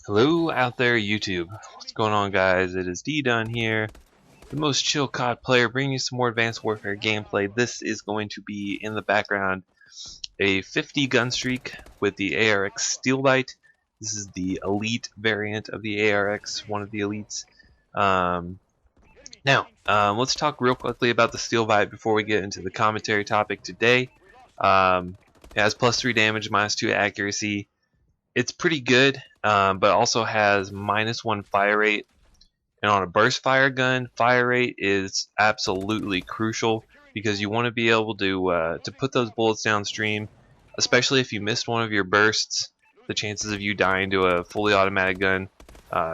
Hello out there, YouTube. What's going on, guys? It is D-Dun here, the most chill COD player, bringing you some more Advanced Warfare gameplay. This is going to be, in the background, a 50 gun streak with the ARX Steelbite. This is the elite variant of the ARX, one of the elites. Let's talk real quickly about the Steelbite before we get into the commentary topic today. It has +3 damage, -2 accuracy. It's pretty good, but also has -1 fire rate. And on a burst fire gun, fire rate is absolutely crucial because you want to be able to put those bullets downstream, especially if you missed one of your bursts. The chances of you dying to a fully automatic gun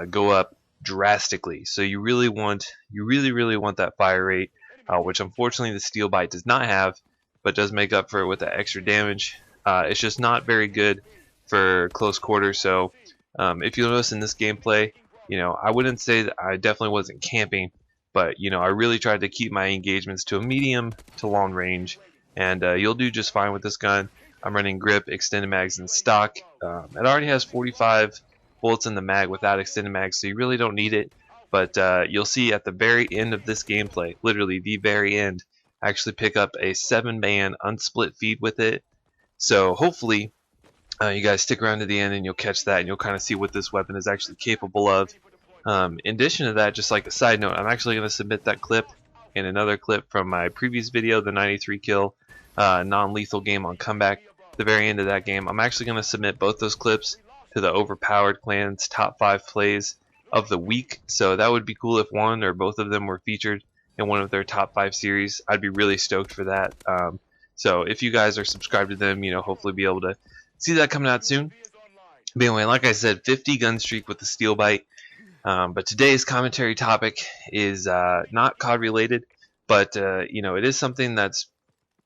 go up drastically. So you really want that fire rate, which unfortunately the Steelbite does not have, but does make up for it with that extra damage. It's just not very good for close quarters. So if you'll notice in this gameplay, I wouldn't say that I definitely wasn't camping, but I really tried to keep my engagements to a medium to long range, and you'll do just fine with this gun. I'm running grip, extended mags in stock. It already has 45 bullets in the mag without extended mags, so you really don't need it. But you'll see at the very end of this gameplay, literally the very end, I actually pick up a 7-man unsplit feed with it. So hopefully you guys stick around to the end and you'll catch that, and you'll kind of see what this weapon is actually capable of. In addition to that, just like a side note, I'm actually going to submit that clip and another clip from my previous video, the 93 kill non-lethal game on Comeback. The very end of that game, I'm actually going to submit both those clips to the Overpowered Clan's top 5 plays of the week. So that would be cool if one or both of them were featured in one of their top 5 series. I'd be really stoked for that. So if you guys are subscribed to them, hopefully be able to see that coming out soon. But anyway, like I said, 50 gun streak with the Steelbite. But today's commentary topic is not COD related, but it is something that's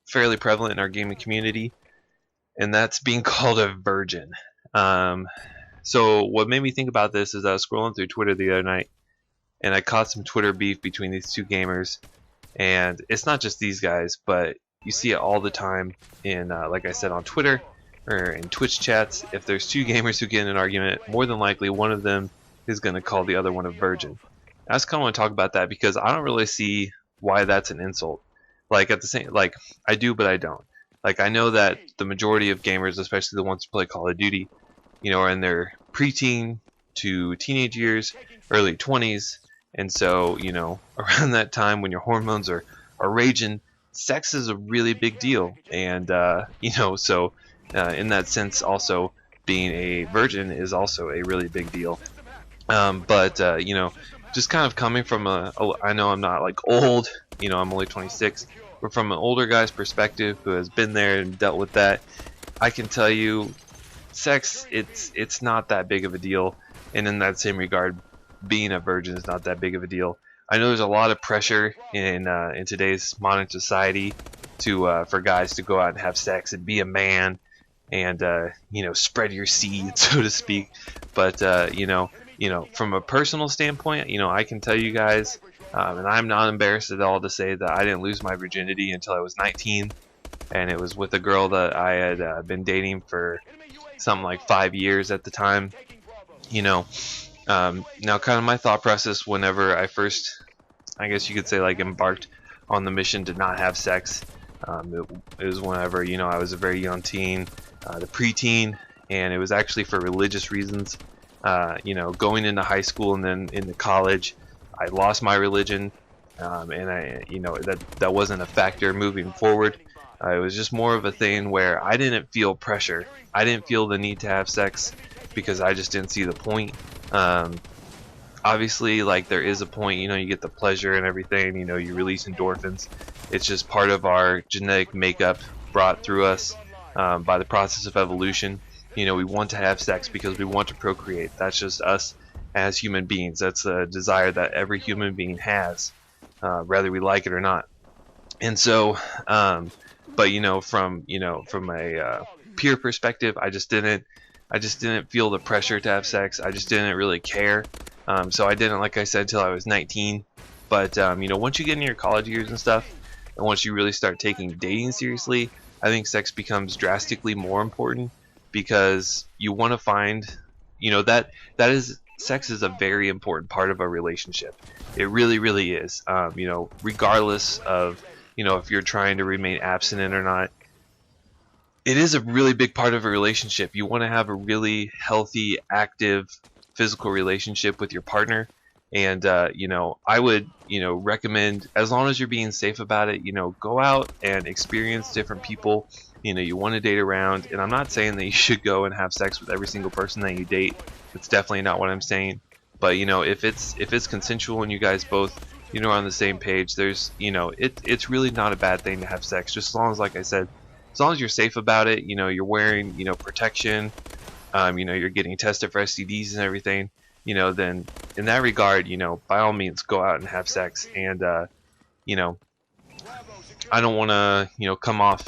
fairly prevalent in our gaming community, and that's being called a virgin. So what made me think about this is I was scrolling through Twitter the other night, and I caught some Twitter beef between these two gamers. And it's not just these guys, but you see it all the time in, like I said, on Twitter or in Twitch chats. If there's two gamers who get in an argument, more than likely one of them is going to call the other one a virgin. I just kind of want to talk about that because I don't really see why that's an insult. Like at the same, like I do, but I don't. Like I know that the majority of gamers, especially the ones who play Call of Duty, are in their preteen to teenage years, early 20s, and so around that time when your hormones are raging, sex is a really big deal, and so in that sense, also being a virgin is also a really big deal. Just kind of coming from I know I'm not like old, I'm only 26, but from an older guy's perspective who has been there and dealt with that, I can tell you, sex, it's not that big of a deal. And in that same regard, being a virgin is not that big of a deal. I know there's a lot of pressure in today's modern society for guys to go out and have sex and be a man and spread your seed, so to speak. But from a personal standpoint, I can tell you guys, and I'm not embarrassed at all to say that I didn't lose my virginity until I was 19, and it was with a girl that I had been dating for something like 5 years at the time. Now kind of my thought process whenever I first, I guess you could say, like embarked on the mission to not have sex, it was whenever I was a very young teen, the preteen, and it was actually for religious reasons. Going into high school and then into college, I lost my religion, and that wasn't a factor moving forward. It was just more of a thing where I didn't feel pressure. I didn't feel the need to have sex because I just didn't see the point. Obviously, like, there is a point, you get the pleasure and everything, you release endorphins. It's just part of our genetic makeup brought through us by the process of evolution. We want to have sex because we want to procreate. That's just us as human beings. That's a desire that every human being has, whether we like it or not. And so, but from a peer perspective, I just didn't feel the pressure to have sex. I just didn't really care. So I didn't, like I said, till I was 19. But once you get into your college years and stuff, and once you really start taking dating seriously, I think sex becomes drastically more important, because you want to find, that is, sex is a very important part of a relationship. It really, really is. Regardless of, if you're trying to remain abstinent or not, it is a really big part of a relationship. You want to have a really healthy, active, physical relationship with your partner. And I would recommend, as long as you're being safe about it, go out and experience different people. You want to date around, and I'm not saying that you should go and have sex with every single person that you date. It's definitely not what I'm saying. But if it's consensual and you guys both are on the same page, there's it's really not a bad thing to have sex, just as long as, like I said, as long as you're safe about it. You're wearing protection, you're getting tested for STDs and everything, then in that regard, by all means go out and have sex. And I don't want to come off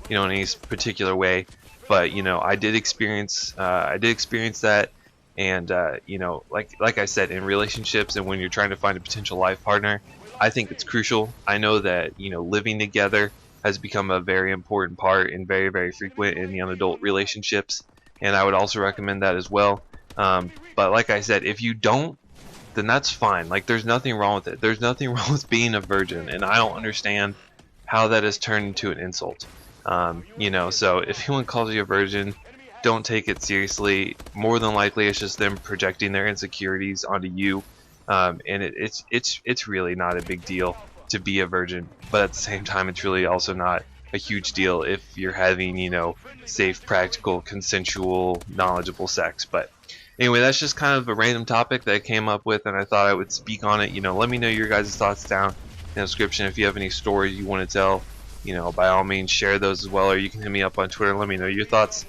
in any particular way, but I did experience that. And like I said, in relationships and when you're trying to find a potential life partner, I think it's crucial. I know that living together has become a very important part and very, very frequent in young adult relationships, and I would also recommend that as well. But like I said, if you don't, then that's fine. Like, there's nothing wrong with it. There's nothing wrong with being a virgin, and I don't understand how that has turned into an insult. So if anyone calls you a virgin, don't take it seriously. More than likely, it's just them projecting their insecurities onto you, and it's really not a big deal to be a virgin. But at the same time, it's really also not a huge deal if you're having safe, practical, consensual, knowledgeable sex. But anyway, that's just kind of a random topic that I came up with, and I thought I would speak on it. Let me know your guys' thoughts down in the description. If you have any stories you want to tell, by all means share those as well, or you can hit me up on Twitter and let me know your thoughts.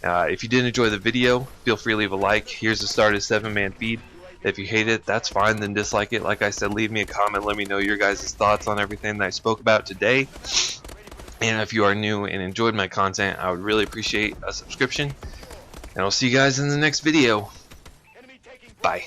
If you did enjoy the video, feel free to leave a like. Here's the start of 7-man feed. If you hate it, that's fine, then dislike it. Like I said, leave me a comment, let me know your guys' thoughts on everything that I spoke about today. And if you are new and enjoyed my content, I would really appreciate a subscription. And I'll see you guys in the next video. Bye.